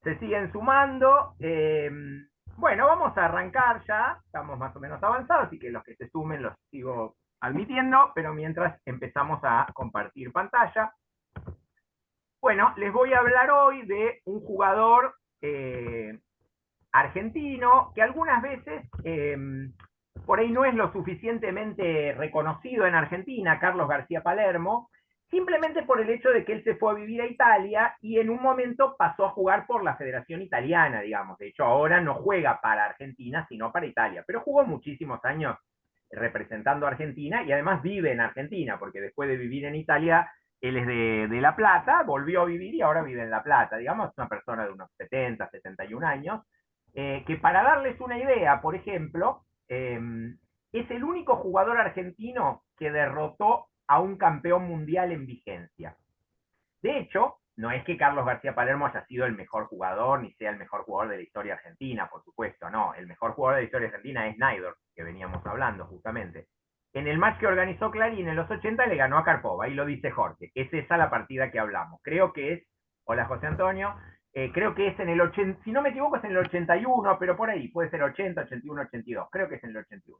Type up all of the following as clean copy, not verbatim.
Se siguen sumando. Bueno, vamos a arrancar ya. Estamos más o menos avanzados, así que los que se sumen los sigo admitiendo, pero mientras empezamos a compartir pantalla. Bueno, les voy a hablar hoy de un jugador argentino que algunas veces por ahí no es lo suficientemente reconocido en Argentina, Carlos García Palermo, simplemente por el hecho de que él se fue a vivir a Italia y en un momento pasó a jugar por la Federación Italiana, digamos. De hecho, ahora no juega para Argentina, sino para Italia, pero jugó muchísimos años representando a Argentina y además vive en Argentina, porque después de vivir en Italia, él es de La Plata, volvió a vivir y ahora vive en La Plata, digamos, es una persona de unos 70, 71 años, que para darles una idea, por ejemplo, es el único jugador argentino que derrotó a un campeón mundial en vigencia. De hecho, no es que Carlos García Palermo haya sido el mejor jugador, ni sea el mejor jugador de la historia argentina, por supuesto, no. El mejor jugador de la historia argentina es Naidor, que veníamos hablando justamente. En el match que organizó Clarín en los 80 le ganó a Karpov, ahí lo dice Jorge. Es esa la partida que hablamos. Creo que es, hola José Antonio, creo que es en el 80, si no me equivoco es en el 81, pero por ahí, puede ser 80, 81, 82, creo que es en el 81.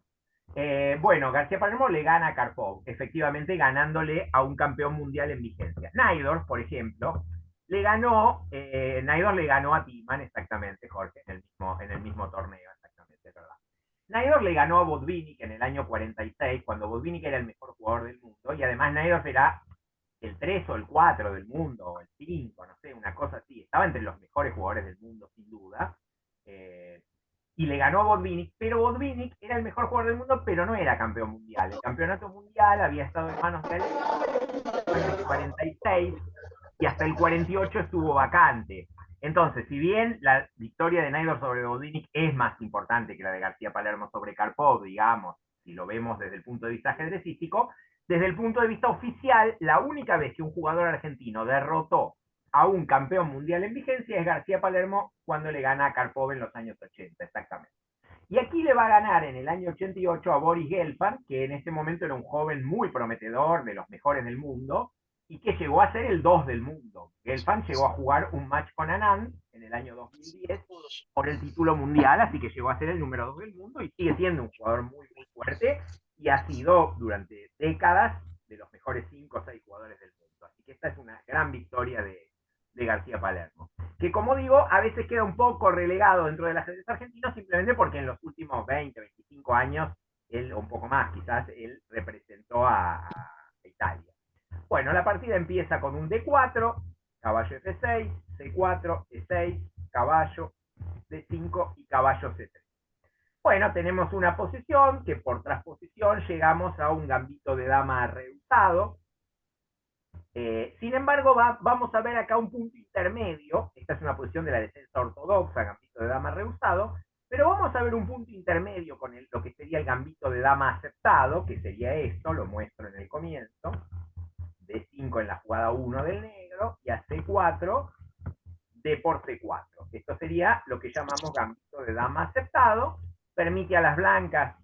Bueno, García Palermo le gana a Karpov, efectivamente ganándole a un campeón mundial en vigencia. Naidor, por ejemplo, Naidor le ganó a Timan, exactamente, Jorge, en el mismo torneo, exactamente, es verdad. Naidor le ganó a Botvinnik en el año 46, cuando Botvinnik era el mejor jugador del mundo, y además Naidor era el 3 o el 4 del mundo, o el 5, no sé, una cosa así. Estaba entre los mejores jugadores del mundo, sin duda. Eh, y le ganó a Botvinnik, pero Botvinnik era el mejor jugador del mundo, pero no era campeón mundial. El campeonato mundial había estado en manos de Alemania en el 46 y hasta el 48 estuvo vacante. Entonces, si bien la victoria de Naidor sobre Botvinnik es más importante que la de García Palermo sobre Karpov, digamos, si lo vemos desde el punto de vista ajedrecístico, desde el punto de vista oficial, la única vez que un jugador argentino derrotó a un campeón mundial en vigencia es García Palermo cuando le gana a Karpov en los años 80, exactamente. Y aquí le va a ganar en el año 88 a Boris Gelfand, que en ese momento era un joven muy prometedor, de los mejores del mundo, y que llegó a ser el 2 del mundo. Gelfand llegó a jugar un match con Anand en el año 2010 por el título mundial, así que llegó a ser el número 2 del mundo y sigue siendo un jugador muy, muy fuerte y ha sido durante décadas de los mejores 5 o 6 jugadores del mundo. Así que esta es una gran victoria de García Palermo. Que como digo, a veces queda un poco relegado dentro del ajedrez argentino simplemente porque en los últimos 20, 25 años, él, o un poco más quizás, él representó a Italia. Bueno, la partida empieza con un D4, caballo F6, C4, E6, caballo D5 y caballo C3. Bueno, tenemos una posición que por transposición llegamos a un gambito de dama rehusado. Sin embargo, vamos a ver acá un punto intermedio. Esta es una posición de la defensa ortodoxa, gambito de dama rehusado, pero vamos a ver un punto intermedio con lo que sería el gambito de dama aceptado, que sería esto, lo muestro en el comienzo. D5 en la jugada 1 del negro y a C4, D por C4. Esto sería lo que llamamos gambito de dama aceptado. Permite a las blancas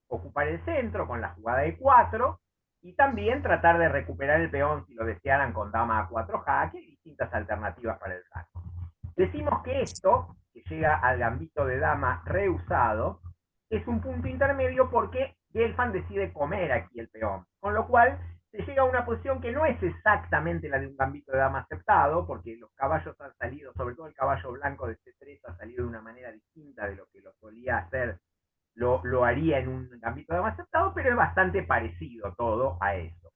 ocupar el centro con la jugada de 4 y también tratar de recuperar el peón si lo desearan con dama a 4 jaque y distintas alternativas para el jaque. Decimos que esto, que llega al gambito de dama rehusado, es un punto intermedio porque Gelfand decide comer aquí el peón, con lo cual se llega a una posición que no es exactamente la de un gambito de dama aceptado, porque los caballos han salido, sobre todo el caballo blanco de C3 ha salido de una manera distinta de lo que lo solía hacer, lo haría en un gambito de dama aceptado, pero es bastante parecido todo a eso.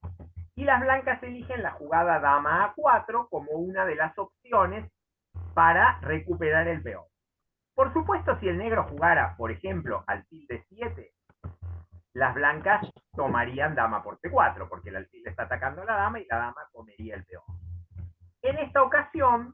Y las blancas eligen la jugada dama A4 como una de las opciones para recuperar el peón. Por supuesto, si el negro jugara, por ejemplo, alfil de 7, las blancas tomarían dama por C4, porque el alfil está atacando a la dama y la dama comería el peón. En esta ocasión,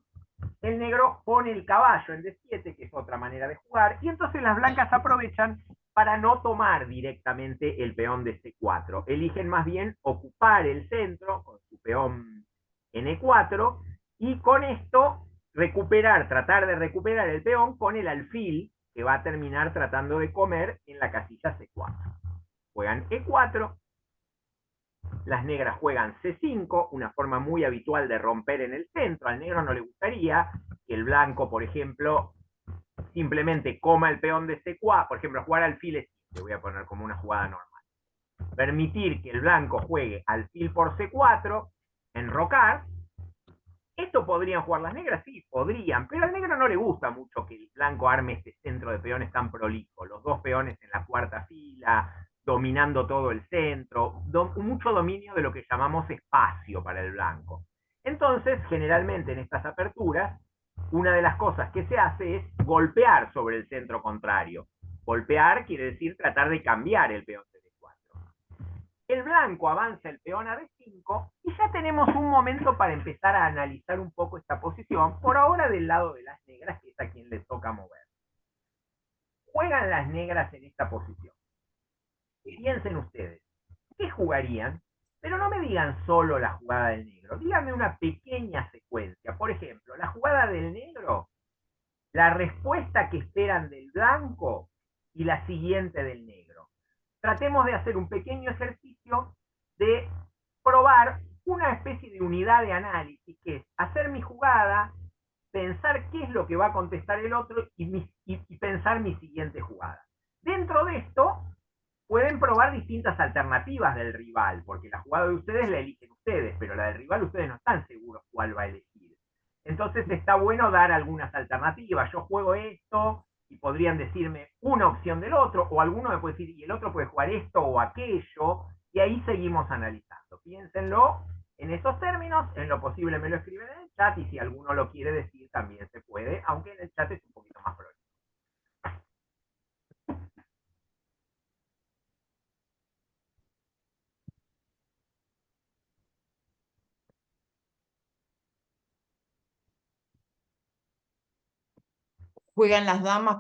el negro pone el caballo en D7, que es otra manera de jugar, y entonces las blancas aprovechan para no tomar directamente el peón de C4. Eligen más bien ocupar el centro con su peón en E4 y con esto tratar de recuperar el peón con el alfil que va a terminar tratando de comer en la casilla C4. Juegan E4, Las negras juegan C5, una forma muy habitual de romper en el centro. Al negro no le gustaría que el blanco, por ejemplo, simplemente coma el peón de C4, por ejemplo, jugar alfil E5, voy a poner como una jugada normal. Permitir que el blanco juegue alfil por C4, enrocar. ¿Esto podrían jugar las negras? Sí, podrían, pero al negro no le gusta mucho que el blanco arme este centro de peones tan prolijo. Los dos peones en la cuarta fila, dominando todo el centro, mucho dominio de lo que llamamos espacio para el blanco. Entonces, generalmente en estas aperturas, una de las cosas que se hace es golpear sobre el centro contrario. Golpear quiere decir tratar de cambiar el peón de D4. El blanco avanza el peón a D5 y ya tenemos un momento para empezar a analizar un poco esta posición, por ahora del lado de las negras, que es a quien le toca mover. Juegan las negras en esta posición. Piensen ustedes, ¿qué jugarían? Pero no me digan solo la jugada del negro, díganme una pequeña secuencia. Por ejemplo, la jugada del negro, la respuesta que esperan del blanco y la siguiente del negro. Tratemos de hacer un pequeño ejercicio de probar una especie de unidad de análisis, que es hacer mi jugada, pensar qué es lo que va a contestar el otro y pensar mi siguiente jugada. Dentro de esto, pueden probar distintas alternativas del rival, porque la jugada de ustedes la eligen ustedes, pero la del rival ustedes no están seguros cuál va a elegir. Entonces está bueno dar algunas alternativas. Yo juego esto y podrían decirme una opción del otro, o alguno me puede decir, y el otro puede jugar esto o aquello, y ahí seguimos analizando. Piénsenlo en esos términos, en lo posible me lo escriben en el chat, y si alguno lo quiere decir también se puede, aunque en el chat es un poquito más prolijo. Juegan las damas,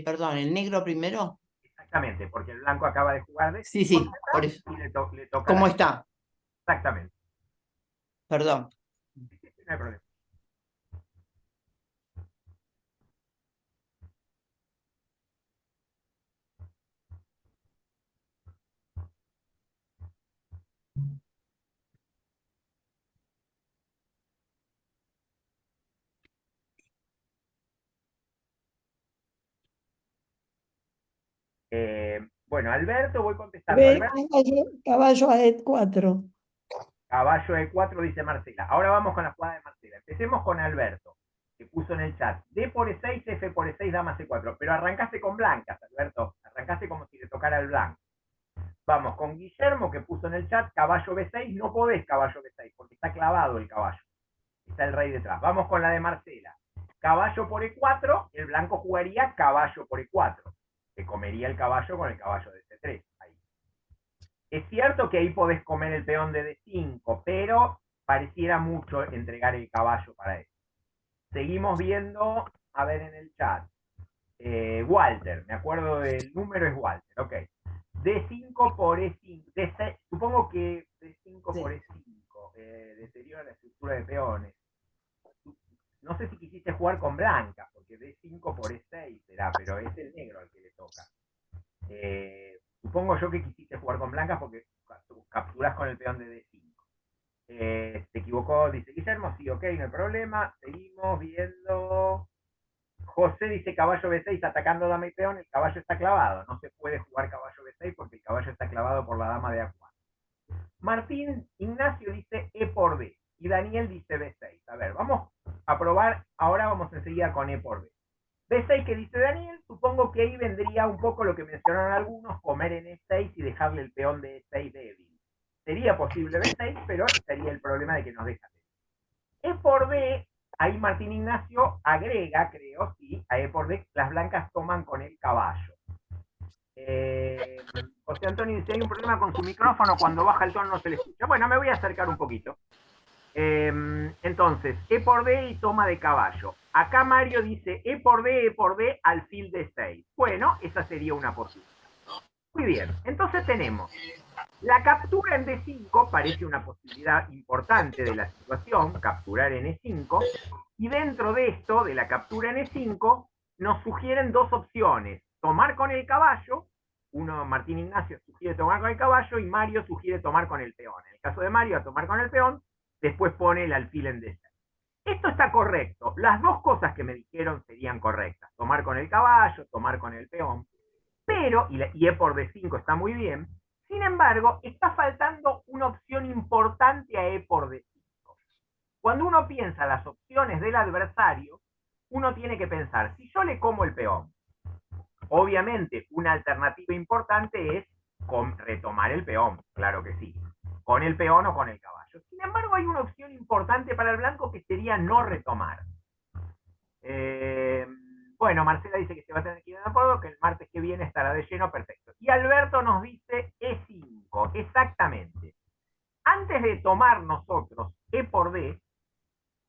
perdón, el negro primero. Exactamente, porque el blanco acaba de jugar de Sí, sí, por eso. y le toca ¿Cómo la... está? Exactamente. Perdón. Sí, sí, no hay problema. Bueno, Alberto, voy contestando. Ve Alberto, caballo a E4. caballo E4, dice Marcela. Ahora vamos con la jugada de Marcela. Empecemos con Alberto, que puso en el chat. D por E6, F por E6, dama C4. Pero arrancaste con blancas, Alberto. Arrancaste como si le tocara el blanco. Vamos con Guillermo, que puso en el chat caballo B6. No podés caballo B6, porque está clavado el caballo. Está el rey detrás. Vamos con la de Marcela. Caballo por E4, el blanco jugaría caballo por E4. Se comería el caballo con el caballo de C3. Ahí. Es cierto que ahí podés comer el peón de D5, pero pareciera mucho entregar el caballo para eso. Seguimos viendo, a ver en el chat. Walter, me acuerdo del número, es Walter, ok. D5 por E5. Supongo que D5 Sí. por E5 deteriora la estructura de peones. No sé si quisiste jugar con blanca, porque D5 por E6 será, pero es el negro al que le toca. Supongo yo que quisiste jugar con blancas porque capturas con el peón de D5. Se equivocó, dice Guillermo, sí, ok, no hay problema. Seguimos viendo. José dice caballo B6 atacando dama y peón, el caballo está clavado. No se puede jugar caballo B6 porque el caballo está clavado por la dama de A4. Martín Ignacio dice E por D y Daniel dice B6. A ver, vamos a probar, ahora vamos enseguida con E por D. B6 que dice Daniel, supongo que ahí vendría un poco lo que mencionaron algunos, comer en E6 y dejarle el peón de E6 débil. Sería posible B6, pero sería el problema de que nos deja. E por D, ahí Martín Ignacio agrega, creo, sí, a E por D, las blancas toman con el caballo. José Antonio dice, hay un problema con su micrófono, cuando baja el tono no se le escucha. Bueno, me voy a acercar un poquito. Entonces, E por D y toma de caballo. Acá Mario dice E por D, alfil de 6. Bueno, esa sería una posibilidad. Muy bien, entonces tenemos la captura en D5, parece una posibilidad importante de la situación, capturar en E5, y dentro de esto, de la captura en E5, nos sugieren dos opciones, tomar con el caballo Martín Ignacio sugiere tomar con el caballo y Mario sugiere tomar con el peón. En el caso de Mario, a tomar con el peón, después pone el alfil en D6. Esto está correcto. Las dos cosas que me dijeron serían correctas. Tomar con el caballo, tomar con el peón. Pero, y E por D5 está muy bien, sin embargo, está faltando una opción importante a E por D5. Cuando uno piensa las opciones del adversario, uno tiene que pensar, si yo le como el peón, obviamente una alternativa importante es retomar el peón, claro que sí, con el peón o con el caballo. Sin embargo, hay una opción importante para el blanco que sería no retomar. Bueno, Marcela dice que se va a tener que ir a acuerdo, que el martes que viene estará de lleno, perfecto. Y Alberto nos dice E5, exactamente. Antes de tomar nosotros E por D,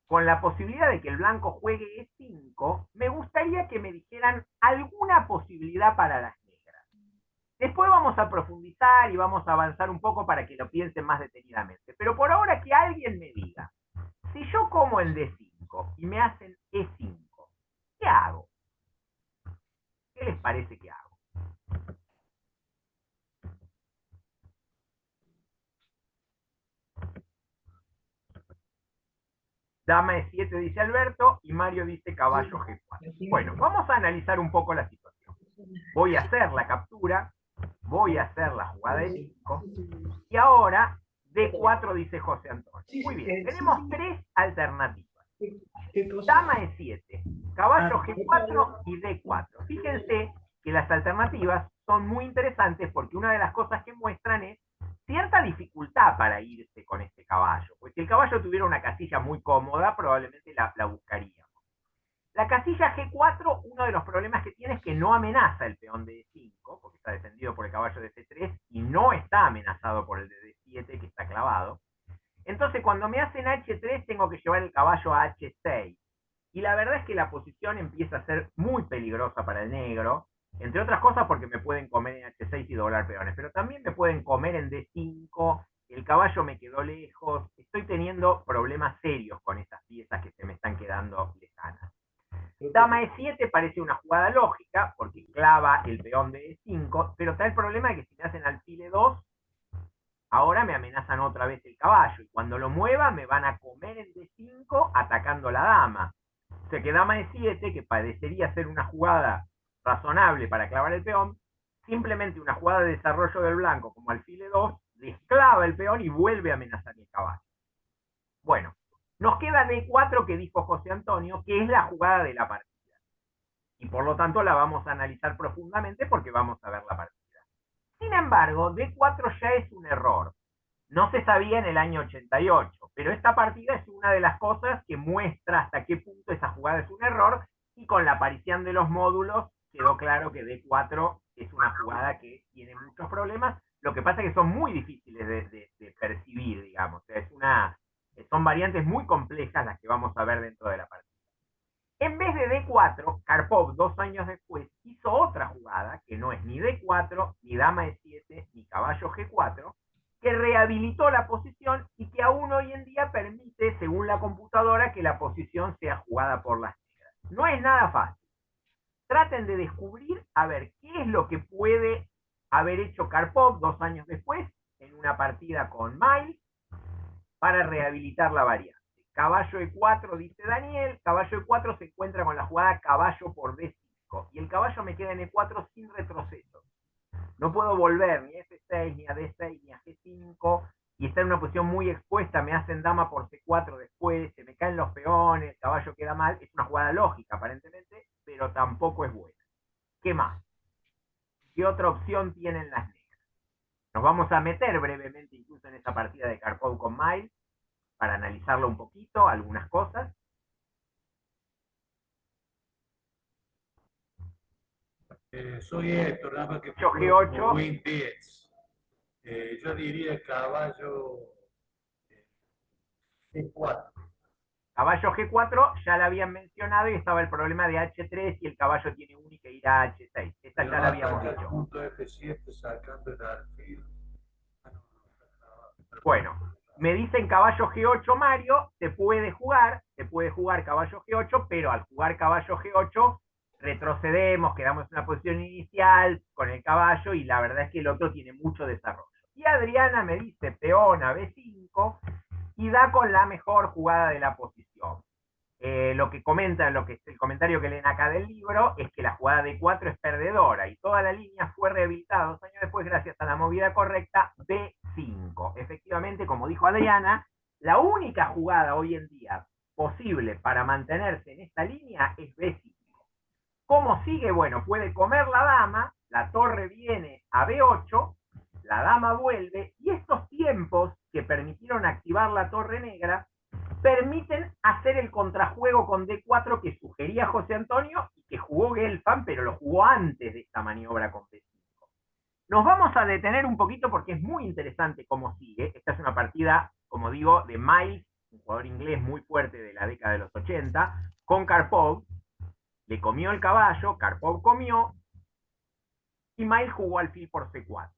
con la posibilidad de que el blanco juegue E5, me gustaría que me dijeran alguna posibilidad para las negras. Después vamos a profundizar y vamos a avanzar un poco para que lo piensen más detenidamente. Pero por ahora que alguien me diga, si yo como en D5 y me hacen E5, ¿qué hago? ¿Qué les parece que hago? Dama E7 dice Alberto y Mario dice caballo G4. Bueno, vamos a analizar un poco la situación. Voy a hacer la captura, voy a hacer la jugada de 5 y ahora D4 dice José Antonio. Muy bien, tenemos tres alternativas. Dama E7, caballo G4 y D4. Fíjense que las alternativas son muy interesantes porque una de las cosas que muestran es cierta dificultad para irse con este caballo. Pues si el caballo tuviera una casilla muy cómoda, probablemente la buscaríamos. La casilla G4, uno de los problemas que tiene es que no amenaza el peón de D5, porque está defendido por el caballo de C3, y no está amenazado por el de D7, que está clavado. Entonces, cuando me hacen H3, tengo que llevar el caballo a H6. Y la verdad es que la posición empieza a ser muy peligrosa para el negro, entre otras cosas porque me pueden comer en H6 y doblar peones, pero también me pueden comer en D5, el caballo me quedó lejos, estoy teniendo problemas serios con estas piezas que se me están quedando lejanas. Dama E7 parece una jugada lógica, porque clava el peón de E5, pero está el problema de que si me hacen alfil E2, ahora me amenazan otra vez el caballo, y cuando lo mueva me van a comer en D5 atacando la dama. O sea que dama E7, que parecería ser una jugada razonable para clavar el peón, simplemente una jugada de desarrollo del blanco como alfil E2, desclava el peón y vuelve a amenazar el caballo. Bueno, nos queda D4 que dijo José Antonio, que es la jugada de la partida. Y por lo tanto la vamos a analizar profundamente porque vamos a ver la partida. Sin embargo, D4 ya es un error. No se sabía en el año 88, pero esta partida es una de las cosas que muestra hasta qué punto esa jugada es un error, y con la aparición de los módulos quedó claro que D4 es una jugada que tiene muchos problemas. Lo que pasa es que son muy difíciles de percibir, digamos. O sea, son variantes muy complejas las que vamos a ver dentro de la partida. En vez de D4, Karpov 2 años después hizo otra jugada que no es ni D4, ni dama E7, ni caballo G4, que rehabilitó la posición y que aún hoy en día permite, según la computadora, que la posición sea jugada por las negras. No es nada fácil. Traten de descubrir a ver qué es lo que puede haber hecho Karpov 2 años después en una partida con Miles para rehabilitar la variante. Caballo E4, dice Daniel, caballo E4 se encuentra con la jugada caballo por D5, y el caballo me queda en E4 sin retroceso. No puedo volver ni a F6, ni a D6, ni a G5, y está en una posición muy expuesta, me hacen dama por C4 después, se me caen los peones, el caballo queda mal, es una jugada lógica aparentemente, pero tampoco es buena. ¿Qué más? ¿Qué otra opción tienen las negras? Nos vamos a meter brevemente incluso en esta partida de Karpov con Miles, para analizarlo un poquito, algunas cosas. Soy Héctor, nada más que Yo G8. Win 10. Yo diría caballo G4. Caballo G4 ya la habían mencionado y estaba el problema de H3 y el caballo tiene un y que ir a H6. Esta ya la habíamos dicho. Punto F7 sacando el alfil. Bueno, me dicen caballo G8 Mario, se puede jugar caballo G8, pero al jugar caballo G8 retrocedemos, quedamos en una posición inicial con el caballo y la verdad es que el otro tiene mucho desarrollo. Y Adriana me dice peón a B5 y da con la mejor jugada de la posición. Lo que comenta, el comentario que leen acá del libro, es que la jugada de 4 es perdedora y toda la línea fue rehabilitada 2 años después gracias a la movida correcta B5. Efectivamente, como dijo Adriana, la única jugada hoy en día posible para mantenerse en esta línea es B5. ¿Cómo sigue? Bueno, puede comer la dama, la torre viene a B8, la dama vuelve, y estos tiempos que permitieron activar la torre negra permiten hacer el contrajuego con D4 que sugería José Antonio y que jugó Gelfand, pero lo jugó antes de esta maniobra con B5. Nos vamos a detener un poquito porque es muy interesante cómo sigue. Esta es una partida, como digo, de Miles, un jugador inglés muy fuerte de la década de los 80, con Karpov. Le comió el caballo, Karpov comió, y Miles jugó alfil por C4.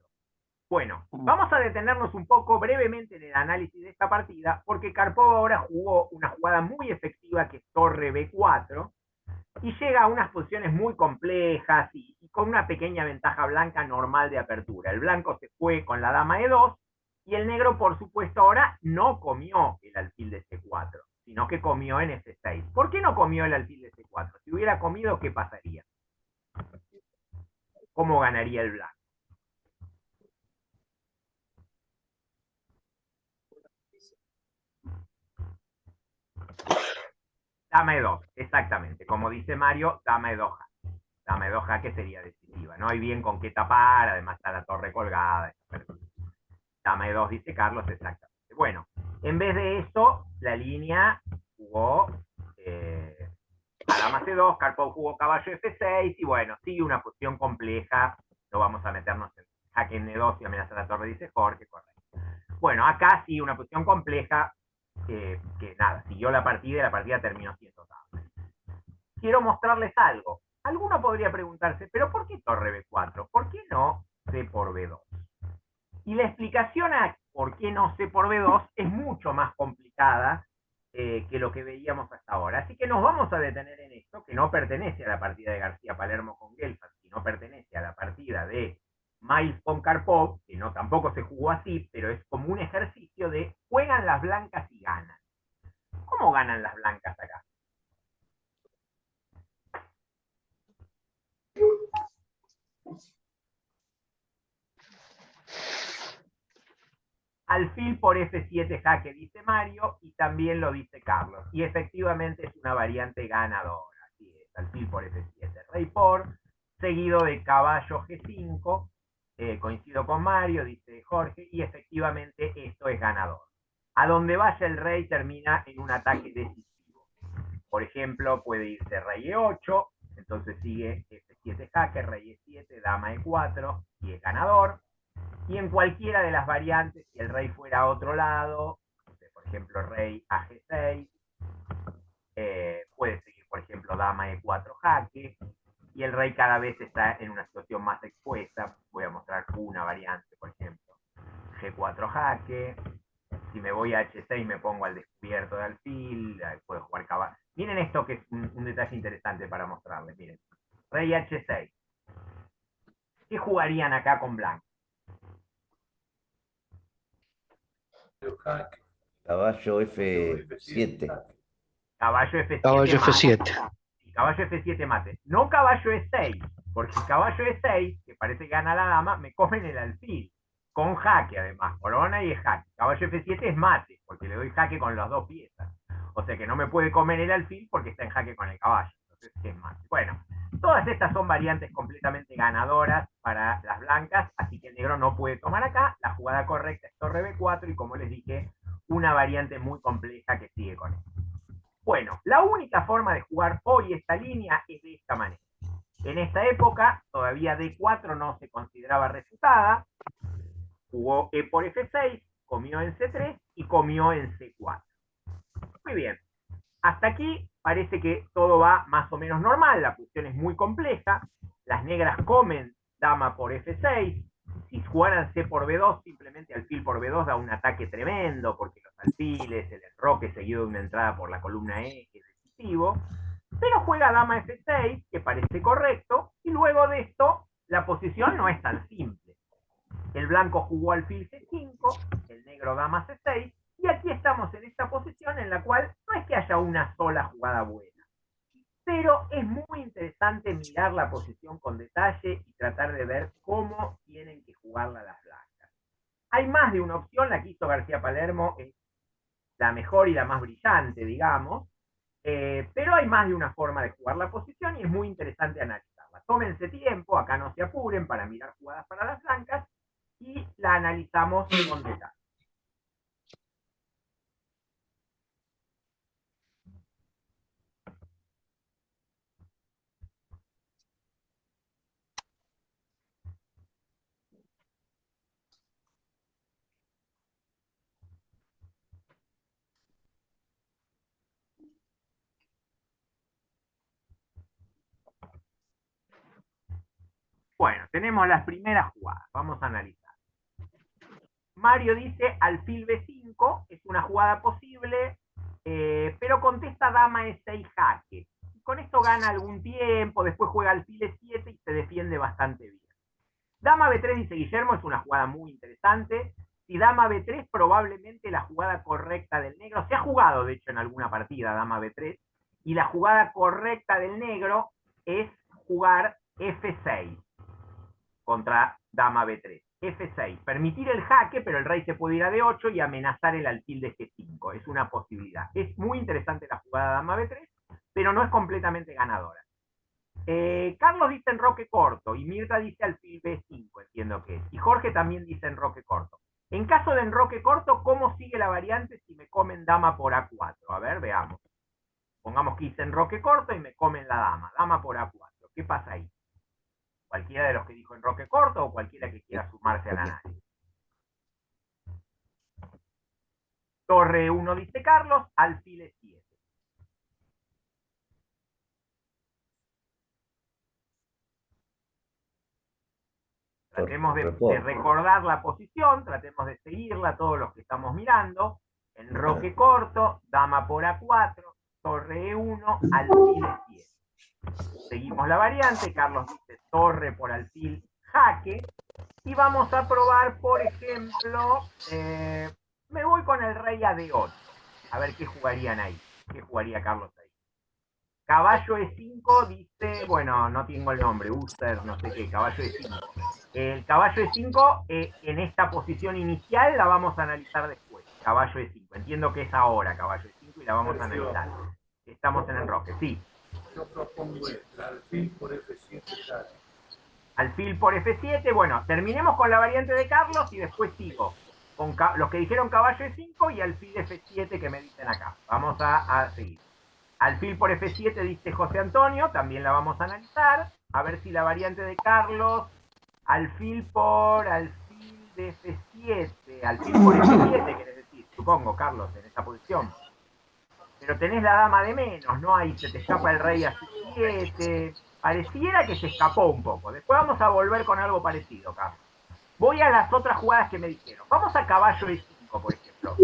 Bueno, vamos a detenernos un poco brevemente en el análisis de esta partida, porque Karpov ahora jugó una jugada muy efectiva que es torre B4, y llega a unas posiciones muy complejas y con una pequeña ventaja blanca normal de apertura. El blanco se fue con la dama E2, y el negro, por supuesto, ahora no comió el alfil de C4, sino que comió en F6. ¿Por qué no comió el alfil de C4? Si hubiera comido, ¿qué pasaría? ¿Cómo ganaría el blanco? Dama E2, exactamente. Como dice Mario, dama E2 jaque. Dama E2 jaque sería decisiva. No hay bien con qué tapar, además está la torre colgada. Dama E2, dice Carlos, exactamente. Bueno, en vez de eso, la línea jugó a dama C2, Karpov jugó caballo F6, y bueno, sigue una posición compleja. No vamos a meternos en jaque en E2 y amenaza la torre, dice Jorge, correcto. Bueno, acá sí, una posición compleja, que nada, siguió la partida y la partida terminó siendo dama. Quiero mostrarles algo. Alguno podría preguntarse, ¿pero por qué torre B4? ¿Por qué no C por B2? Y la explicación a por qué no C por B2 es mucho más complicada que lo que veíamos hasta ahora. Así que nos vamos a detener en esto, que no pertenece a la partida de García Palermo con Gelfand, sino pertenece a la partida de Miles con Karpov, que no tampoco se jugó así, pero es como un ejercicio de juegan las blancas y ganan. ¿Cómo ganan las blancas acá? Alfil por F7 jaque, dice Mario, y también lo dice Carlos. Y efectivamente es una variante ganadora. Así es, alfil por F7, rey por, seguido de caballo G5. Coincido con Mario, dice Jorge, y efectivamente esto es ganador. A donde vaya el rey termina en un ataque decisivo. Por ejemplo, puede irse rey E8, entonces sigue F7 jaque, rey E7, dama E4, y es ganador. Y en cualquiera de las variantes, si el rey fuera a otro lado, por ejemplo, rey a G6, puede seguir, por ejemplo, dama E4 jaque, y el rey cada vez está en una situación más expuesta. Voy a mostrar una variante, por ejemplo, G4 jaque. Si me voy a H6 me pongo al descubierto de alfil, puedo jugar caballo. Miren esto que es un detalle interesante para mostrarles. Miren, rey H6. ¿Qué jugarían acá con blanco? Caballo F7. Caballo F7. Caballo mate. F7. Caballo F7 mate. No caballo E6, porque caballo E6, que parece que gana la dama, me comen el alfil. Con jaque, además. Corona y es jaque. Caballo F7 es mate, porque le doy jaque con las dos piezas. O sea que no me puede comer el alfil porque está en jaque con el caballo. Entonces es mate. Bueno, todas estas son variantes completamente ganadoras para las blancas, así que el negro no puede tomar acá. La jugada correcta es torre B4 y, como les dije, una variante muy compleja que sigue con esto. Bueno, la única forma de jugar hoy esta línea es de esta manera. En esta época todavía D4 no se consideraba refutada. Jugó E por F6, comió en C3 y comió en C4. Muy bien. Hasta aquí parece que todo va más o menos normal. La posición es muy compleja. Las negras comen dama por F6. Si jugaran C por B2, simplemente alfil por B2 da un ataque tremendo, porque los alfiles, el enroque seguido de una entrada por la columna E es decisivo. Pero juega dama F6, que parece correcto, y luego de esto, la posición no es tan simple. El blanco jugó alfil G5, el negro dama C6, y aquí estamos en esta posición en la cual no es que haya una sola jugada buena, pero es muy interesante mirar la posición con detalle y tratar de ver cómo tienen que jugarla las blancas. Hay más de una opción, la que hizo García Palermo es la mejor y la más brillante, digamos, pero hay más de una forma de jugar la posición y es muy interesante analizarla. Tómense tiempo, acá no se apuren para mirar jugadas para las blancas y la analizamos con detalle. Bueno, tenemos las primeras jugadas, vamos a analizar. Mario dice alfil B5, es una jugada posible, pero contesta dama E6 jaque. Con esto gana algún tiempo, después juega alfil E7 y se defiende bastante bien. Dama B3, dice Guillermo, es una jugada muy interesante. Si dama B3, probablemente la jugada correcta del negro, se ha jugado de hecho en alguna partida dama B3, y la jugada correcta del negro es jugar F6 contra dama B3. F6, permitir el jaque, pero el rey se puede ir a D8 y amenazar el alfil de G5. Es una posibilidad. Es muy interesante la jugada dama B3, pero no es completamente ganadora. Carlos dice enroque corto y Mirta dice alfil B5, entiendo que es. Y Jorge también dice enroque corto. En caso de enroque corto, ¿cómo sigue la variante si me comen dama por A4? A ver, veamos. Pongamos que hice enroque corto y me comen la dama. Dama por A4. ¿Qué pasa ahí? Cualquiera de los que dijo enroque corto o cualquiera que quiera sumarse al análisis. Torre 1 dice Carlos, alfil E7. Tratemos de recordar la posición, tratemos de seguirla todos los que estamos mirando. Enroque corto, dama por A4, torre E1, alfil E7. Seguimos la variante, Carlos dice torre por alfil jaque. Y vamos a probar, por ejemplo, me voy con el rey a D8. A ver qué jugarían ahí. ¿Qué jugaría Carlos ahí? Caballo E5 dice, bueno, no tengo el nombre, Uster, no sé qué, caballo E5. El caballo E5 en esta posición inicial la vamos a analizar después. Caballo E5. Entiendo que es ahora caballo E5 y la vamos a analizar. Estamos en enroque, sí. Yo propongo el alfil por F7. Alfil por F7, bueno, terminemos con la variante de Carlos y después sigo con los que dijeron caballo E5 y alfil F7 que me dicen acá. Vamos a seguir. Alfil por F7 dice José Antonio, también la vamos a analizar. A ver si la variante de Carlos, alfil de F7, alfil por F7, querés decir, supongo, Carlos, en esta posición. Pero tenés la dama de menos, ¿no? Ahí se te escapa el rey a C7. Pareciera que se escapó un poco. Después vamos a volver con algo parecido, Carlos. Voy a las otras jugadas que me dijeron. Vamos a caballo E5, por ejemplo.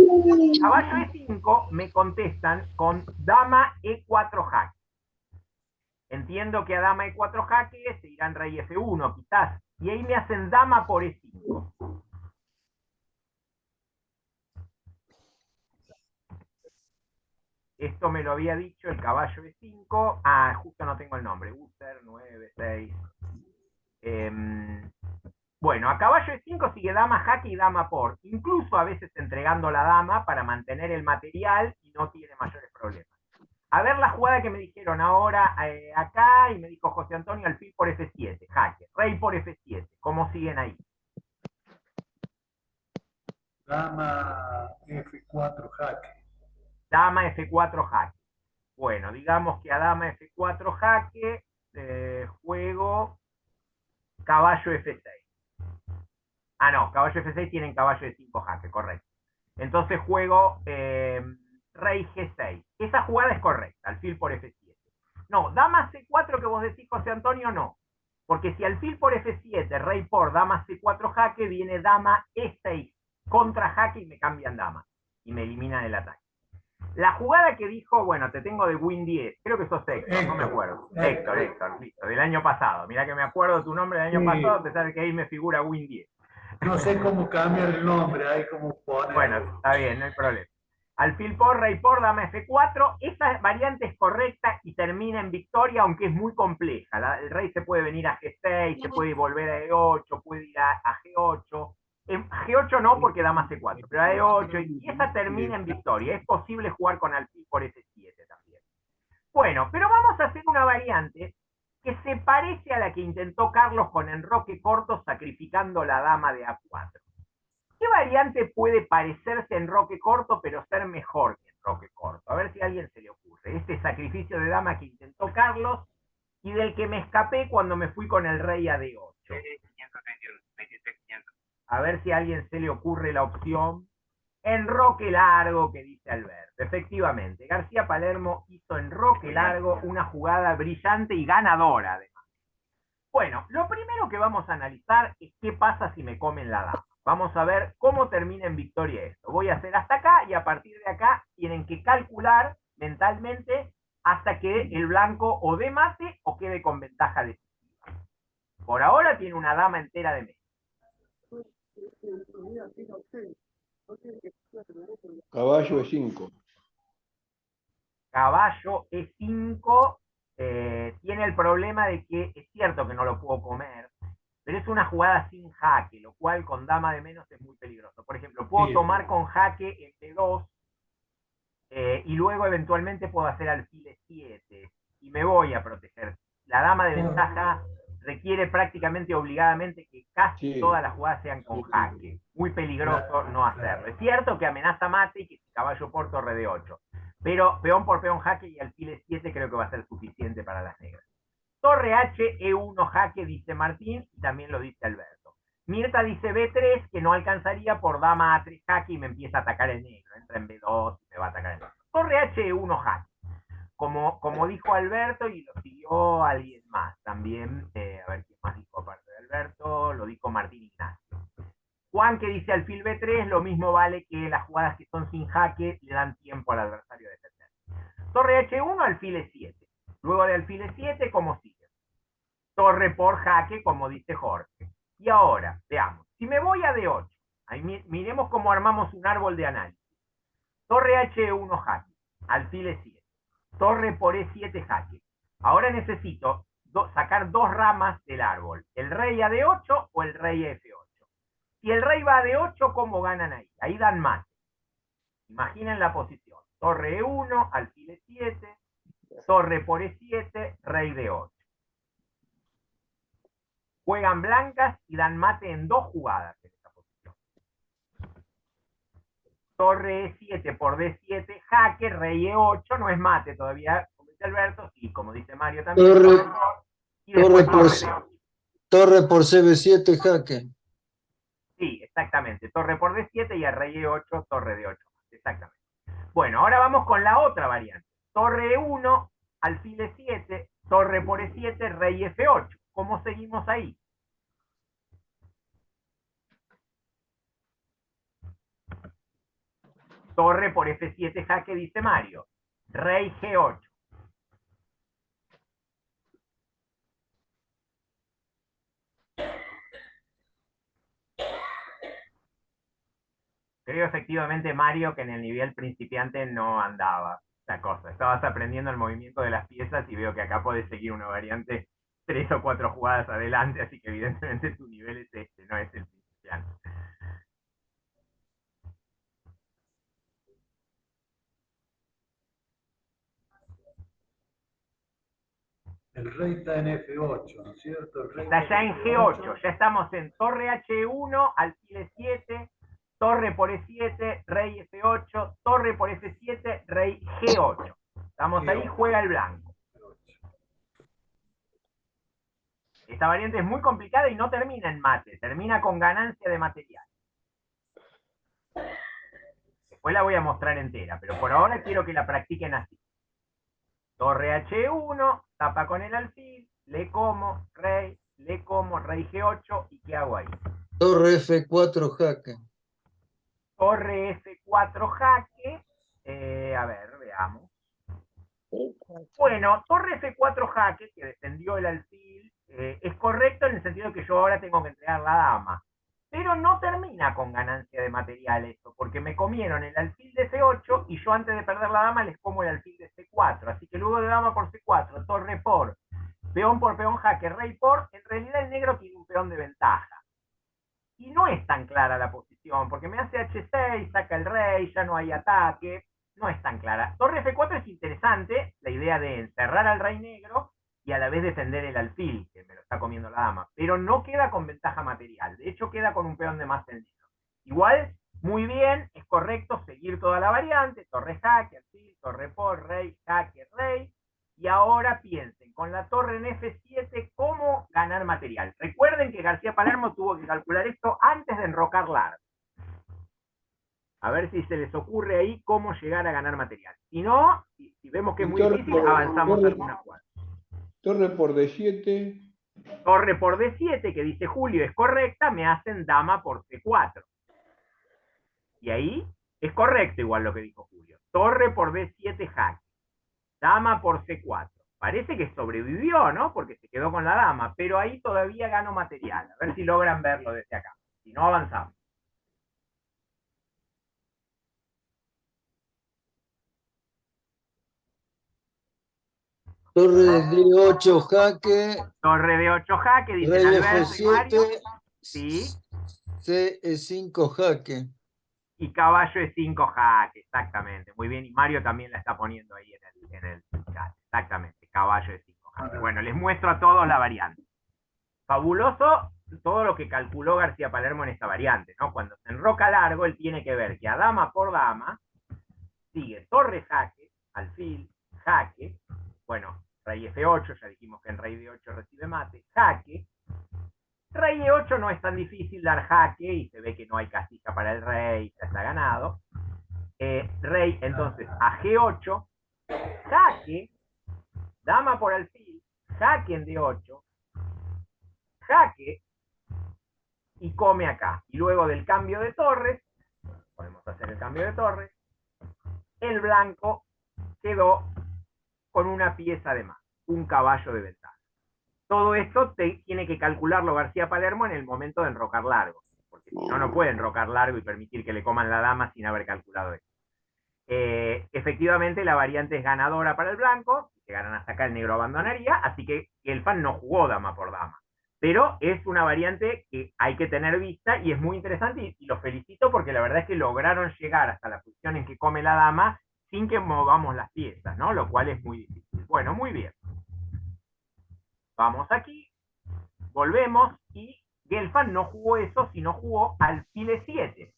Caballo E5 me contestan con dama E4 jaque. Entiendo que a dama E4 jaque se irán rey F1, quizás. Y ahí me hacen dama por E5. Esto me lo había dicho el caballo E5. Ah, justo no tengo el nombre. User 96. Bueno, a caballo E5 sigue dama jaque y dama por. Incluso a veces entregando la dama para mantener el material y no tiene mayores problemas. A ver la jugada que me dijeron ahora acá y me dijo José Antonio alfil por F7, jaque. Rey por F7. ¿Cómo siguen ahí? Dama F4 jaque. Dama F4 jaque. Bueno, digamos que a dama F4 jaque juego caballo F6. Ah, no, caballo F6 tienen caballo E5 jaque, correcto. Entonces juego rey G6. Esa jugada es correcta, alfil por F7. No, dama C4 que vos decís, José Antonio, no. Porque si alfil por F7, rey por dama C4 jaque, viene dama E6 contra jaque y me cambian dama. Y me eliminan el ataque. La jugada que dijo, bueno, te tengo de Win 10, creo que sos Héctor, no me Héctor, acuerdo. Héctor. Héctor, listo, del año pasado. Mirá que me acuerdo tu nombre del año Sí. pasado, a pesar de que ahí me figura Win 10. No sé cómo cambiar el nombre, ahí cómo Bueno, ponerlo. está bien, no hay problema. Alfil por, rey por, dama F4. Esa variante es correcta y termina en victoria, aunque es muy compleja. El rey se puede venir a G6, se puede volver a E8, puede ir a G8. En G8 no, porque dama C4, pero a E8, y esa termina en victoria. Es posible jugar con alfil por F7 también. Bueno, pero vamos a hacer una variante que se parece a la que intentó Carlos con enroque corto sacrificando la dama de A4. ¿Qué variante puede parecerse en enroque corto pero ser mejor que enroque corto? A ver si a alguien se le ocurre. Este sacrificio de dama que intentó Carlos y del que me escapé cuando me fui con el rey a D8. A ver si a alguien se le ocurre la opción enroque largo que dice Alberto. Efectivamente, García Palermo hizo enroque largo una jugada brillante y ganadora además. Bueno, lo primero que vamos a analizar es qué pasa si me comen la dama. Vamos a ver cómo termina en victoria esto. Voy a hacer hasta acá y a partir de acá tienen que calcular mentalmente hasta que el blanco o dé mate o quede con ventaja decisiva. Por ahora tiene una dama entera de medio. Caballo E5. Caballo E5 tiene el problema de que es cierto que no lo puedo comer, pero es una jugada sin jaque, lo cual con dama de menos es muy peligroso. Por ejemplo, puedo tomar con jaque en B2 y luego eventualmente puedo hacer alfil E7 y me voy a proteger. La dama de ventaja requiere prácticamente obligadamente que casi todas las jugadas sean con jaque. Muy peligroso no hacerlo. Es cierto que amenaza mate y que caballo por torre de 8, pero peón por peón jaque y alfil E7 creo que va a ser suficiente para las negras. Torre H, E1 jaque, dice Martín, y también lo dice Alberto. Mirta dice B3, que no alcanzaría por dama A3 jaque y me empieza a atacar el negro. Entra en B2 y me va a atacar el negro. Torre H, E1 jaque. Como dijo Alberto y lo siguió alguien más también, a ver quién más dijo aparte de Alberto, lo dijo Martín Ignacio. Juan que dice alfil B3, lo mismo vale que las jugadas que son sin jaque le dan tiempo al adversario de defender. Torre H1, alfil E7. Luego de alfil E7, ¿cómo sigue? Torre por jaque, como dice Jorge. Y ahora, veamos, si me voy a D8, ahí miremos cómo armamos un árbol de análisis. Torre H1 jaque, alfil E7. Torre por E7 jaque. Ahora necesito sacar dos ramas del árbol, el rey a D8 o el rey a F8. Si el rey va a D8, ¿cómo ganan ahí? Ahí dan mate. Imaginen la posición. Torre E1, alfil E7, torre por E7, rey D8. Juegan blancas y dan mate en dos jugadas en esta posición. Torre E7 por D7, jaque, rey E8, no es mate todavía, como dice Alberto, y como dice Mario también. Torre por CB7, jaque. Sí, exactamente. Torre por D7 y a rey E8, torre D8. Exactamente. Bueno, ahora vamos con la otra variante. Torre E1, alfil E7, torre por E7, rey F8. ¿Cómo seguimos ahí? Torre por F7 jaque, dice Mario. Rey G8. Creo efectivamente, Mario, que en el nivel principiante no andaba la cosa. Estabas aprendiendo el movimiento de las piezas y veo que acá podés seguir una variante 3 o 4 jugadas adelante, así que evidentemente tu nivel es este, no es el principiante. El rey está en F8, ¿no es cierto? El rey está ya en G8, ya estamos en torre H1, alfil E7, torre por E7, rey F8, torre por F7, rey G8. Estamos ahí, juega el blanco. Esta variante es muy complicada y no termina en mate, termina con ganancia de material. Después la voy a mostrar entera, pero por ahora quiero que la practiquen así. Torre H1, tapa con el alfil, le como, rey G8, ¿y qué hago ahí? Torre F4, jaque. Torre F4 jaque, A ver, veamos. Bueno, torre F4 jaque, que defendió el alfil, es correcto en el sentido de que yo ahora tengo que entregar la dama. Pero no termina con ganancia de material esto, porque me comieron el alfil de C8 y yo antes de perder la dama les como el alfil de C4. Así que luego de dama por C4, torre por peón jaque, rey por, en realidad el negro tiene un peón de ventaja. Y no es tan clara la posición, porque me hace H6, saca el rey, ya no hay ataque, no es tan clara. Torre F4 es interesante, la idea de encerrar al rey negro y a la vez defender el alfil, que me lo está comiendo la dama, pero no queda con ventaja material, de hecho queda con un peón de más el negro. Igual, muy bien, es correcto seguir toda la variante, torre jaque, alfil, torre por, rey, jaque, rey, y ahora piensen, con la torre en F7, ¿cómo ganar material? Recuerden que García Palermo tuvo que calcular esto antes de enrocar largo. A ver si se les ocurre ahí cómo llegar a ganar material. Si no, si vemos que es muy difícil, avanzamos algunas cuadras. Torre por D7. Torre por D7, que dice Julio, es correcta, me hacen dama por C4. Y ahí es correcto igual lo que dijo Julio. Torre por D7 jaque. Dama por C4. Parece que sobrevivió, ¿no? Porque se quedó con la dama, pero ahí todavía gano material. A ver si logran verlo desde acá. Si no, avanzamos. Torre D8 jaque. Torre D8 jaque, dice Rey Alberto y Mario. F7. Sí. C5 jaque. Y caballo E5 jaque, exactamente. Muy bien, y Mario también la está poniendo ahí en el chat. Exactamente, caballo E5 jaque. Bueno, les muestro a todos la variante. Fabuloso todo lo que calculó García Palermo en esta variante, ¿no? Cuando se enroca largo, él tiene que ver que a dama por dama sigue torre jaque, alfil, jaque, bueno, rey F8, ya dijimos que en rey D8 recibe mate, jaque, rey E8 no es tan difícil dar jaque y se ve que no hay casilla para el rey, ya está ganado. Rey entonces a G8, jaque, dama por alfil, jaque en D8, jaque y come acá. Y luego del cambio de torres, podemos hacer el cambio de torres, el blanco quedó con una pieza de más, un caballo de ventaja. Todo esto tiene que calcularlo García Palermo en el momento de enrocar largo, porque si no, no puede enrocar largo y permitir que le coman la dama sin haber calculado esto. Efectivamente, la variante es ganadora para el blanco, si se ganan hasta acá el negro abandonaría, así que Gelfand no jugó dama por dama. Pero es una variante que hay que tener vista y es muy interesante y los felicito porque la verdad es que lograron llegar hasta la posición en que come la dama sin que movamos las piezas, ¿no? Lo cual es muy difícil. Bueno, muy bien. Vamos aquí, volvemos y Gelfand no jugó eso, sino jugó alfil E7.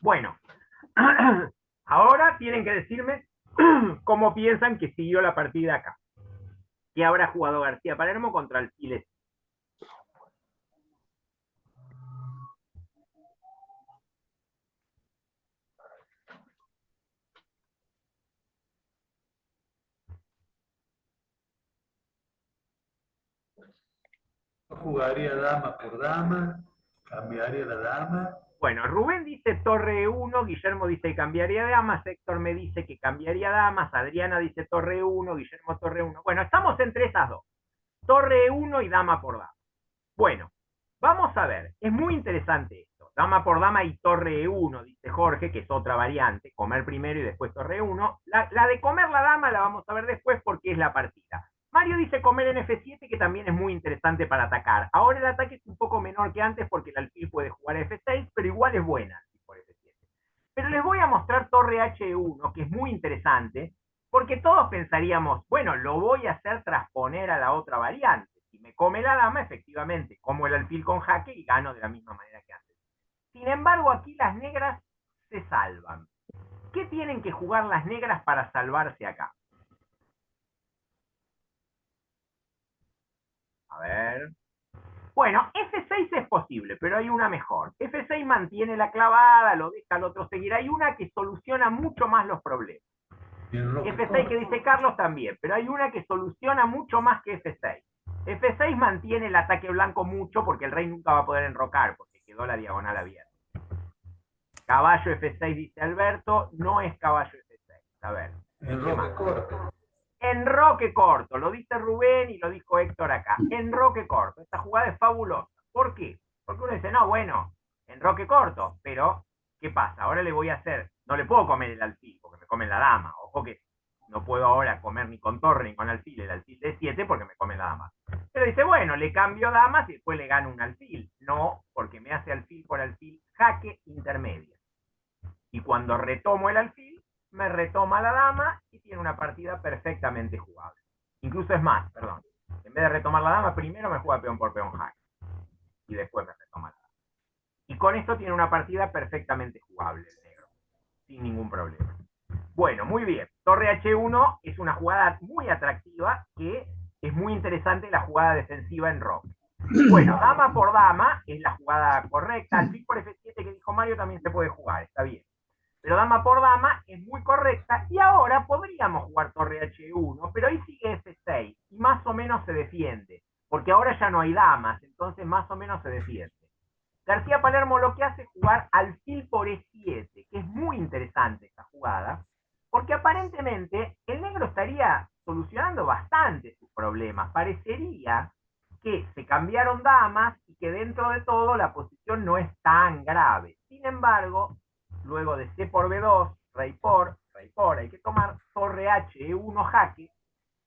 Bueno, ahora tienen que decirme cómo piensan que siguió la partida acá. ¿Qué habrá jugado García Palermo contra alfil E7? Jugaría dama por dama, cambiaría la dama. Bueno, Rubén dice torre 1, Guillermo dice que cambiaría damas, Héctor me dice que cambiaría damas, Adriana dice torre 1, Guillermo torre 1. Bueno, estamos entre esas dos. Torre 1 y dama por dama. Bueno, vamos a ver, es muy interesante esto. Dama por dama y torre 1, dice Jorge, que es otra variante, comer primero y después torre 1. La de comer la dama la vamos a ver después porque es la partida. Mario dice comer en F7, que también es muy interesante para atacar. Ahora el ataque es un poco menor que antes porque el alfil puede jugar F6, pero igual es buena por F7. Pero les voy a mostrar torre H1, que es muy interesante, porque todos pensaríamos, bueno, lo voy a hacer trasponer a la otra variante. Si me come la dama, efectivamente, como el alfil con jaque y gano de la misma manera que antes. Sin embargo, aquí las negras se salvan. ¿Qué tienen que jugar las negras para salvarse acá? A ver. Bueno, F6 es posible, pero hay una mejor. F6 mantiene la clavada, lo deja al otro seguir. Hay una que soluciona mucho más los problemas. F6 que dice Carlos también, pero hay una que soluciona mucho más que F6. F6 mantiene el ataque blanco mucho porque el rey nunca va a poder enrocar, porque quedó la diagonal abierta. Caballo F6, dice Alberto, no es caballo F6. A ver. Enroque corto. Enroque corto, lo dice Rubén y lo dijo Héctor acá. Enroque corto, esta jugada es fabulosa. ¿Por qué? Porque uno dice, no, bueno, enroque corto, pero ¿qué pasa? Ahora le voy a hacer, no le puedo comer el alfil, porque me comen la dama. Ojo que no puedo ahora comer ni con torre ni con alfil el alfil de 7 porque me come la dama. Pero dice, bueno, le cambio damas y después le gano un alfil. No, porque me hace alfil por alfil jaque intermedia. Y cuando retomo el alfil, me retoma la dama y tiene una partida perfectamente jugable. Incluso es más, perdón. En vez de retomar la dama, primero me juega peón por peón jaque. Y después me retoma la dama. Y con esto tiene una partida perfectamente jugable el negro. Sin ningún problema. Bueno, muy bien. Torre H1 es una jugada muy atractiva que es muy interesante la jugada defensiva en rock. Bueno, dama por dama es la jugada correcta. Alfil por F7 que dijo Mario también se puede jugar, está bien. Pero dama por dama es muy correcta y ahora podríamos jugar torre H1, pero ahí sigue F6 y más o menos se defiende, porque ahora ya no hay damas, entonces más o menos se defiende. García Palermo lo que hace es jugar alfil por E7, que es muy interesante esta jugada, porque aparentemente el negro estaría solucionando bastante sus problemas. Parecería que se cambiaron damas y que dentro de todo la posición no es tan grave. Sin embargo, luego de C por B2, rey por, hay que tomar torre H, E1 jaque,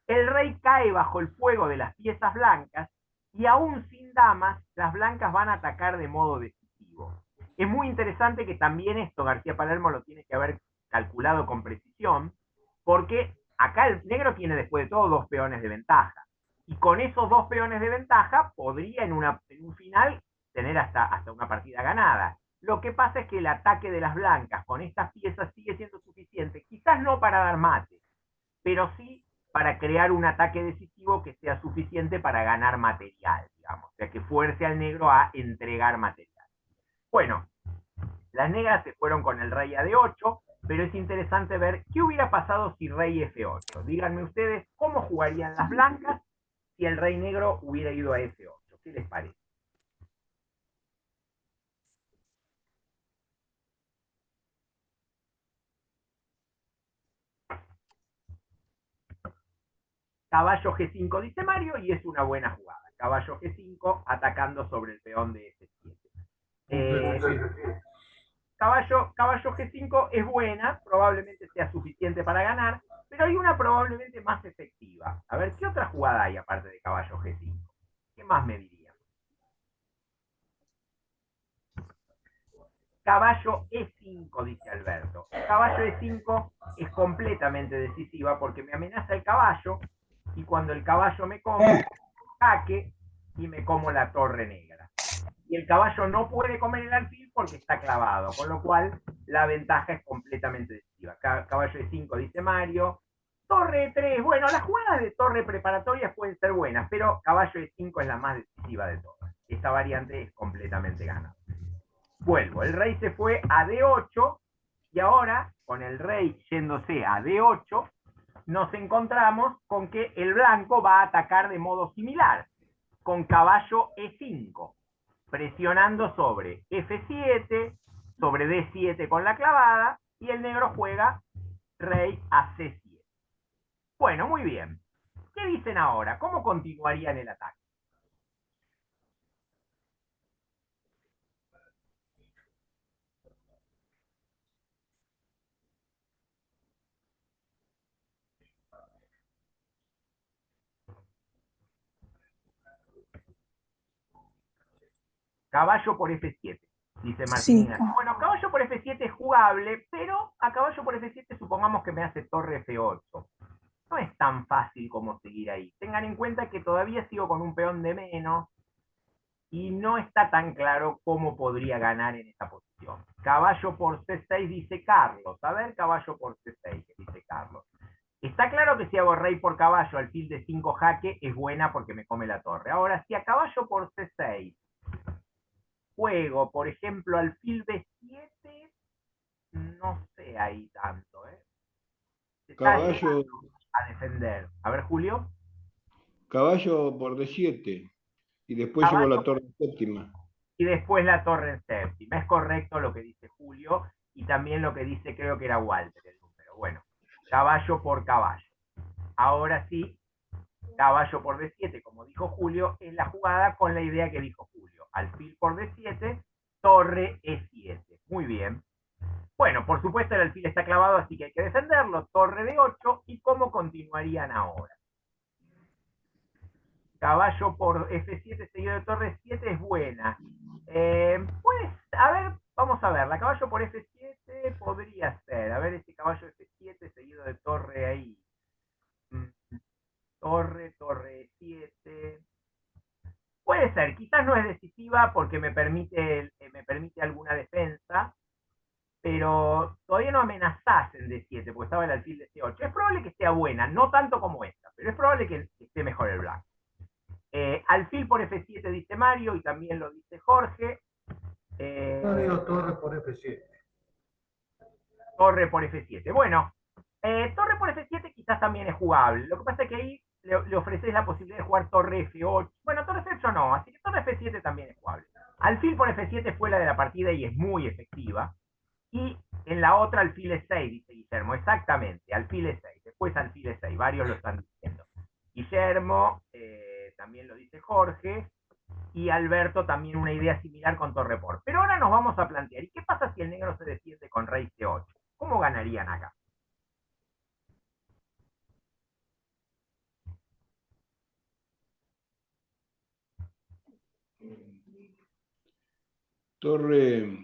el rey cae bajo el fuego de las piezas blancas y aún sin damas, las blancas van a atacar de modo decisivo. Es muy interesante que también esto García Palermo lo tiene que haber calculado con precisión, porque acá el negro tiene después de todo 2 peones de ventaja. Y con esos 2 peones de ventaja podría en un final tener hasta una partida ganada. Lo que pasa es que el ataque de las blancas con estas piezas sigue siendo suficiente, quizás no para dar mate, pero sí para crear un ataque decisivo que sea suficiente para ganar material, digamos, o sea, que fuerce al negro a entregar material. Bueno, las negras se fueron con el rey a D8, pero es interesante ver qué hubiera pasado si rey F8. Díganme ustedes cómo jugarían las blancas si el rey negro hubiera ido a F8. ¿Qué les parece? Caballo G5, dice Mario, y es una buena jugada. Caballo G5 atacando sobre el peón de F7. Caballo G5 es buena, probablemente sea suficiente para ganar, pero hay una probablemente más efectiva. A ver, ¿qué otra jugada hay aparte de caballo G5? ¿Qué más me dirían? Caballo E5, dice Alberto. Caballo E5 es completamente decisiva porque me amenaza el caballo y cuando el caballo me come, jaque y me como la torre negra. Y el caballo no puede comer el alfil porque está clavado, con lo cual la ventaja es completamente decisiva. Caballo E5, dice Mario. Torre E3, bueno, las jugadas de torre preparatorias pueden ser buenas, pero caballo E5 es la más decisiva de todas. Esta variante es completamente ganada. Vuelvo, el rey se fue a D8 y ahora, con el rey yéndose a D8, nos encontramos con que el blanco va a atacar de modo similar, con caballo E5, presionando sobre F7, sobre D7 con la clavada, y el negro juega rey a C7. Bueno, muy bien. ¿Qué dicen ahora? ¿Cómo continuarían el ataque? Caballo por F7, dice Martín. Sí. Bueno, caballo por F7 es jugable, pero a caballo por F7 supongamos que me hace torre F8. No es tan fácil como seguir ahí. Tengan en cuenta que todavía sigo con un peón de menos y no está tan claro cómo podría ganar en esta posición. Caballo por C6, dice Carlos. A ver, caballo por C6, que dice Carlos. Está claro que si hago rey por caballo, alfil de 5 jaque, es buena porque me come la torre. Ahora, si a caballo por C6 juego, por ejemplo, alfil B7, no sé ahí tanto, ¿eh? Caballo, A defender. A ver, Julio. caballo por D7. Y después llevo Caballo, la torre séptima. y después la torre en séptima. Es correcto lo que dice Julio y también lo que dice, creo que era Walter el número. Bueno, caballo por caballo. Ahora sí, caballo por D7, como dijo Julio, es la jugada con la idea que dijo Julio. Alfil por D7, torre E7. Muy bien. Bueno, por supuesto el alfil está clavado, así que hay que defenderlo. Torre de 8, ¿y cómo continuarían ahora? Caballo por F7 seguido de torre 7 es buena. Pues, a ver, vamos a ver. La caballo por F7 podría ser. A ver, este caballo F7 seguido de torre ahí. Torre 7. Puede ser, quizás no es decisiva porque me permite alguna defensa, pero todavía no amenazás en D7, porque estaba el alfil de C8. Es probable que sea buena, no tanto como esta, pero es probable que esté mejor el blanco. Alfil por F7 dice Mario y también lo dice Jorge. Yo digo torre por F7. Torre por F7. Bueno, torre por F7 quizás también es jugable. Lo que pasa es que ahí le ofreces la posibilidad de jugar torre F8. Bueno, torre F8 no, así que torre F7 también es jugable. Alfil por F7 fue la de la partida y es muy efectiva. Y en la otra alfil E6, dice Guillermo. Exactamente, alfil E6. Después alfil E6, varios lo están diciendo. Guillermo, también lo dice Jorge, y Alberto también una idea similar con torre por. Pero ahora nos vamos a plantear, ¿y qué pasa si el negro se defiende con rey C8? ¿Cómo ganarían acá? Torre,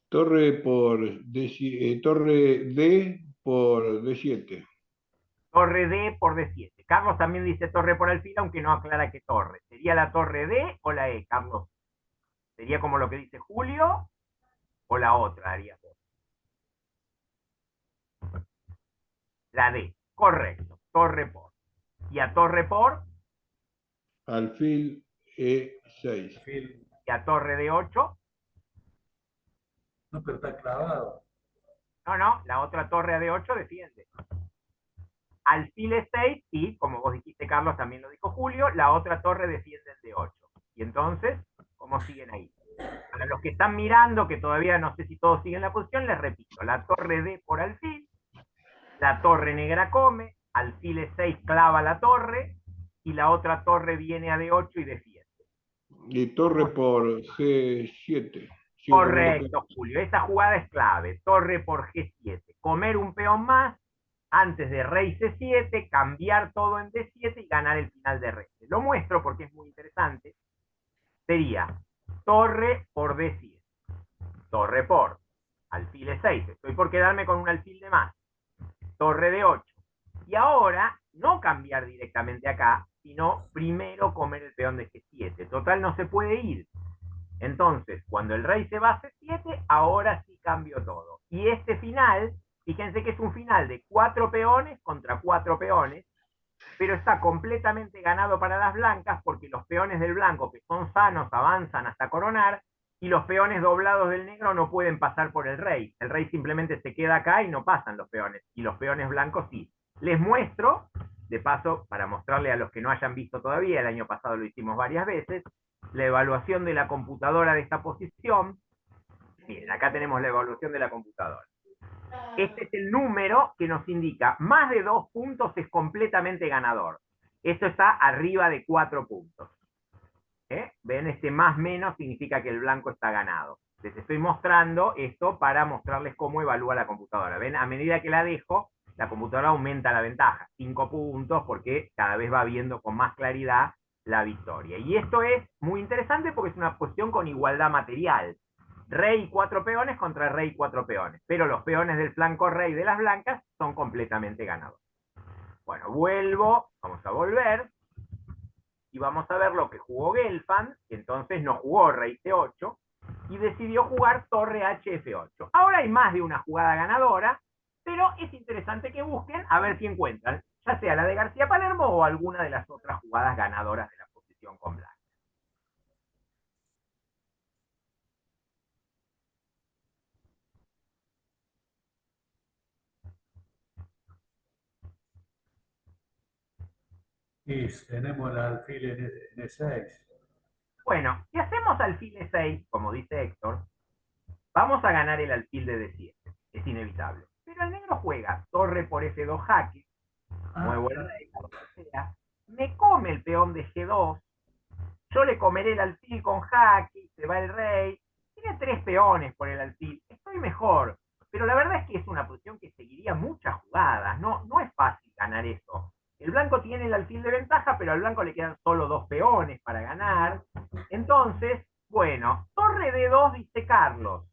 torre por torre D por D7. Torre D por D7. Carlos también dice torre por alfil, aunque no aclara qué torre. ¿Sería la torre D o la E, Carlos? ¿Sería como lo que dice Julio o la otra haría? La D, correcto. Torre por. Y a torre por, Alfil E6. Alfil, y a torre de 8. no, pero está clavado. No, la otra torre de 8 defiende. Alfil E6 y, como vos dijiste, Carlos, también lo dijo Julio, la otra torre defiende el de 8. Y entonces, ¿cómo siguen ahí? Para los que están mirando, que todavía no sé si todos siguen la posición, les repito, la torre D por alfil, la torre negra come, alfil E6 clava la torre, y la otra torre viene a D8 y defiende. Y torre por G7. Correcto, Julio, esa jugada es clave, torre por G7, comer un peón más, antes de rey C7, cambiar todo en D7 y ganar el final de rey. Lo muestro porque es muy interesante. Sería torre por D7, torre por alfil E6, estoy por quedarme con un alfil de más, torre de 8. Y ahora, no cambiar directamente acá, sino primero comer el peón de G7. Total, no se puede ir. Entonces, cuando el rey se va a C7, ahora sí cambio todo. Y este final, fíjense que es un final de 4 peones contra 4 peones, pero está completamente ganado para las blancas porque los peones del blanco, que son sanos, avanzan hasta coronar, y los peones doblados del negro no pueden pasar por el rey. El rey simplemente se queda acá y no pasan los peones, y los peones blancos sí. Les muestro, de paso, para mostrarle a los que no hayan visto todavía, el año pasado lo hicimos varias veces, la evaluación de la computadora de esta posición. Miren, acá tenemos la evaluación de la computadora. Este es el número que nos indica más de 2 puntos es completamente ganador. Esto está arriba de 4 puntos. ¿Ven? Este más menos significa que el blanco está ganado. Les estoy mostrando esto para mostrarles cómo evalúa la computadora. ¿Ven? A medida que la dejo, la computadora aumenta la ventaja. 5 puntos porque cada vez va viendo con más claridad la victoria. Y esto es muy interesante porque es una posición con igualdad material. Rey y 4 peones contra rey y 4 peones. Pero los peones del flanco rey de las blancas son completamente ganadores. Bueno, vuelvo, vamos a volver. Y vamos a ver lo que jugó Gelfand, que entonces no jugó rey C8, y decidió jugar torre HF8. Ahora hay más de una jugada ganadora, pero es interesante que busquen a ver si encuentran, ya sea la de García Palermo o alguna de las otras jugadas ganadoras de la posición con blanca. Y tenemos el alfil en E6. Bueno, si hacemos alfil E6, como dice Héctor, vamos a ganar el alfil de D7. Es inevitable. Pero el negro juega torre por F2 jaque, muevo el rey, por lo que sea, me come el peón de G2, yo le comeré el alfil con jaque, se va el rey, tiene 3 peones por el alfil, estoy mejor, pero la verdad es que es una posición que seguiría muchas jugadas, no es fácil ganar eso. El blanco tiene el alfil de ventaja, pero al blanco le quedan solo 2 peones para ganar. Entonces, bueno, torre D2 dice Carlos.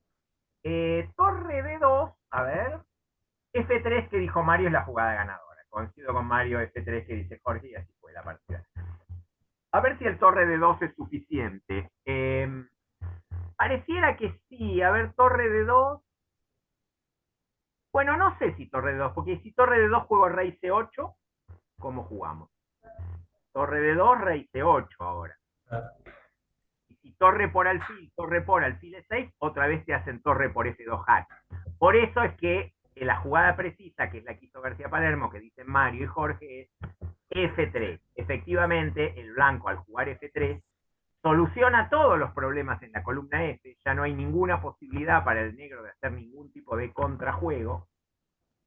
Torre D2, a ver, F3 que dijo Mario es la jugada ganadora. Coincido con Mario, F3 que dice Jorge y así fue la partida. A ver si el torre D2 es suficiente. Pareciera que sí. A ver, torre D2. Bueno, no sé si torre D2, porque si torre D2 juego rey C8, ¿cómo jugamos? Torre D2, rey C8 ahora. Y si torre por alfil E6, otra vez te hacen torre por F2 jaque. Por eso es que la jugada precisa, que es la que hizo García Palermo, que dicen Mario y Jorge, es F3. Efectivamente, el blanco al jugar F3 soluciona todos los problemas en la columna F, ya no hay ninguna posibilidad para el negro de hacer ningún tipo de contrajuego,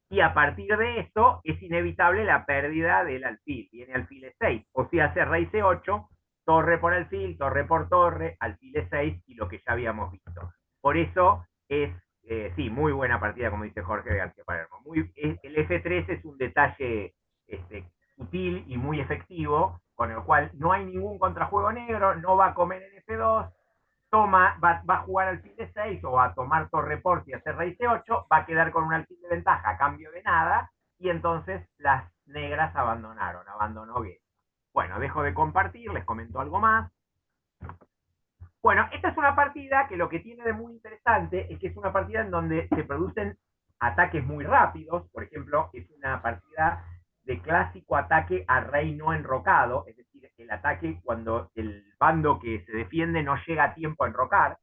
y a partir de esto es inevitable la pérdida del alfil, viene alfil E6, o si hace rey C8, torre por alfil, torre por torre, alfil E6 y lo que ya habíamos visto. Por eso es, sí, muy buena partida, como dice Jorge García Palermo. El F3 es un detalle sutil y muy efectivo, con el cual no hay ningún contrajuego negro, no va a comer en F2, va a jugar alfil de 6 o a tomar torre por y hacer rey C8, va a quedar con un alfil de ventaja a cambio de nada, y entonces las negras abandonó bien. Bueno, dejo de compartir, les comento algo más. Bueno, esta es una partida que lo que tiene de muy interesante es que es una partida en donde se producen ataques muy rápidos. Por ejemplo, es una partida de clásico ataque a rey no enrocado, es decir, el ataque cuando el bando que se defiende no llega a tiempo a enrocar,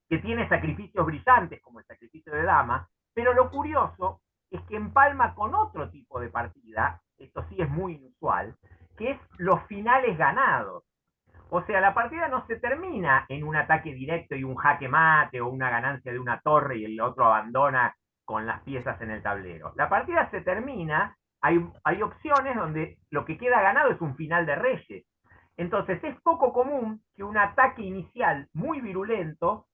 que tiene sacrificios brillantes como el sacrificio de dama, pero lo curioso es que empalma con otro tipo de partida, esto sí es muy inusual, que es los finales ganados. O sea, la partida no se termina en un ataque directo y un jaque mate o una ganancia de una torre y el otro abandona con las piezas en el tablero. La partida se termina, hay opciones donde lo que queda ganado es un final de reyes. Entonces es poco común que un ataque inicial muy virulento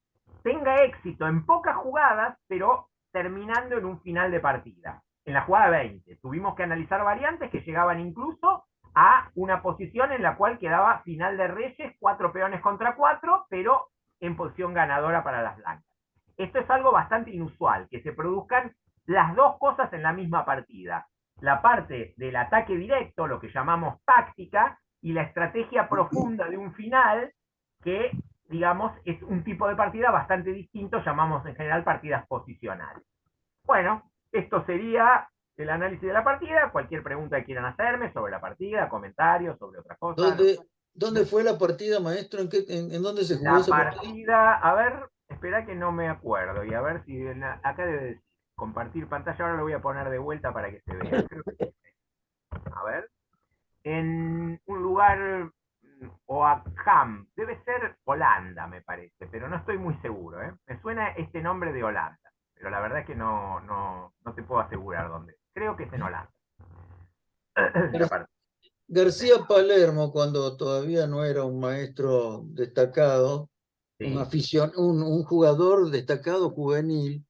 tenga éxito en pocas jugadas, pero terminando en un final de partida. En la jugada 20 tuvimos que analizar variantes que llegaban incluso a una posición en la cual quedaba final de reyes, 4 peones contra 4, pero en posición ganadora para las blancas. Esto es algo bastante inusual, que se produzcan las dos cosas en la misma partida. La parte del ataque directo, lo que llamamos táctica, y la estrategia profunda de un final, que, digamos, es un tipo de partida bastante distinto, llamamos en general partidas posicionales. Bueno, esto sería el análisis de la partida. Cualquier pregunta que quieran hacerme sobre la partida, comentarios sobre otra cosa. ¿Dónde fue la partida, maestro? ¿En dónde se jugó La esa partida? partida, a ver, espera que no me acuerdo, y a ver si acá debe decir compartir pantalla, ahora lo voy a poner de vuelta para que se vea. Creo que, a ver, en un lugar, Oakham, debe ser Holanda, me parece, pero no estoy muy seguro, ¿eh? Me suena este nombre de Holanda, pero la verdad es que no te puedo asegurar dónde. Creo que es en Holanda. García Palermo, cuando todavía no era un maestro destacado, Sí. un jugador destacado juvenil,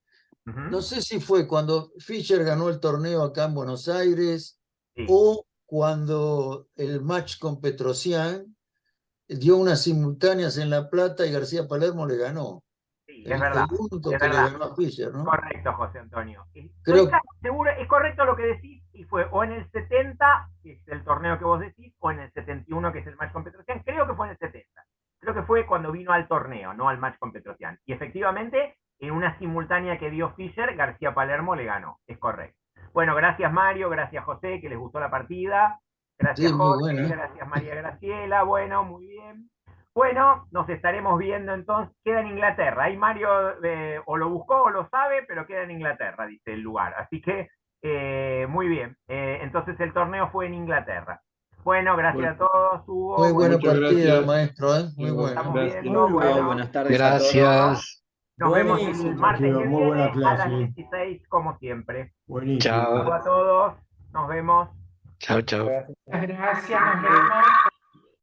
no sé si fue cuando Fischer ganó el torneo acá en Buenos Aires, sí, o cuando el match con Petrosian dio unas simultáneas en La Plata y García Palermo le ganó. Sí, es verdad. El único es que verdad. le ganó a Fischer, ¿no? Correcto, José Antonio. Creo... Estoy seguro, es correcto lo que decís, y fue o en el 70, que es el torneo que vos decís, o en el 71, que es el match con Petrosian. Creo que fue en el 70. Creo que fue cuando vino al torneo, no al match con Petrosian. Y efectivamente, en una simultánea que dio Fischer, García Palermo le ganó. Es correcto. Bueno, gracias Mario, gracias José, que les gustó la partida. Gracias, sí, Jorge, gracias María Graciela. Bueno, muy bien. Bueno, nos estaremos viendo entonces. Queda en Inglaterra. Ahí Mario o lo buscó o lo sabe, pero queda en Inglaterra, dice el lugar. Así que, muy bien. Entonces el torneo fue en Inglaterra. Bueno, gracias a todos, Hugo. Muy buena Muchas partida, gracias. maestro, ¿eh? Muy bueno. Estamos Gracias. viendo, bueno, Buenas tardes a todos. Gracias. nos vemos el Buenísimo, martes que chicos, muy buena viene a las clase. 16, como siempre. Buenísimo. Chao. Saludos a todos, nos vemos. Chao, chao. Gracias, nos vemos.